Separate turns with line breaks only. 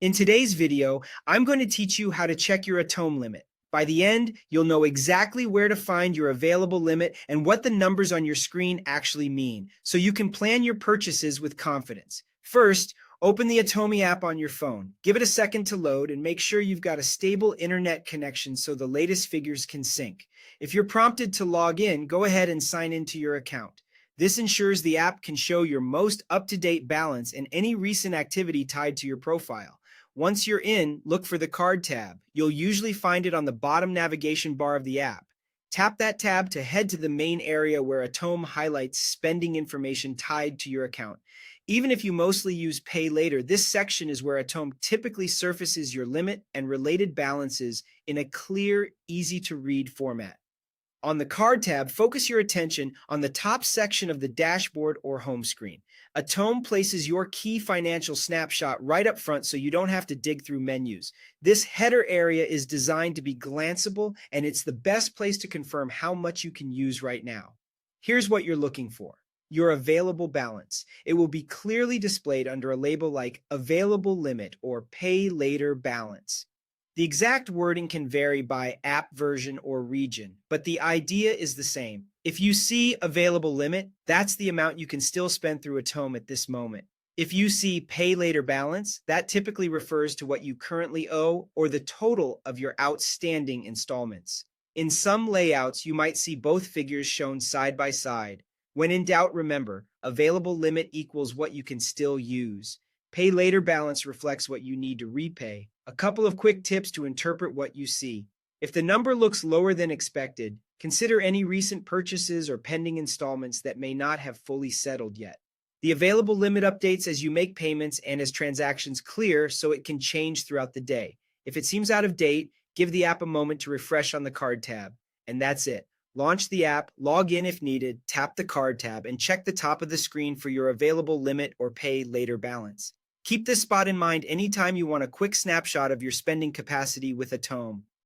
In today's video, I'm going to teach you how to check your Atome limit. By the end, you'll know exactly where to find your available limit and what the numbers on your screen actually mean, so you can plan your purchases with confidence. First, open the Atome app on your phone. Give it a second to load and make sure you've got a stable internet connection so the latest figures can sync. If you're prompted to log in, go ahead and sign into your account. This ensures the app can show your most up-to-date balance and any recent activity tied to your profile. Once you're in, look for the Card tab. You'll usually find it on the bottom navigation bar of the app. Tap that tab to head to the main area where Atome highlights spending information tied to your account. Even if you mostly use Pay Later, this section is where Atome typically surfaces your limit and related balances in a clear, easy-to-read format. On the Card tab, focus your attention on the top section of the dashboard or home screen. Atome places your key financial snapshot right up front so you don't have to dig through menus. This header area is designed to be glanceable, and it's the best place to confirm how much you can use right now. Here's what you're looking for: your available balance. It will be clearly displayed under a label like Available Limit or Pay Later Balance. The exact wording can vary by app version or region, but the idea is the same. If you see Available Limit, that's the amount you can still spend through Atome at this moment. If you see Pay Later Balance, that typically refers to what you currently owe or the total of your outstanding installments. In some layouts, you might see both figures shown side by side. When in doubt, remember, Available Limit equals what you can still use. Pay Later Balance reflects what you need to repay. A couple of quick tips to interpret what you see. If the number looks lower than expected, consider any recent purchases or pending installments that may not have fully settled yet. The available limit updates as you make payments and as transactions clear, so it can change throughout the day. If it seems out of date, give the app a moment to refresh on the Card tab. And that's it. Launch the app, log in if needed, tap the Card tab, and check the top of the screen for your available limit or Pay Later balance. Keep this spot in mind anytime you want a quick snapshot of your spending capacity with Atome.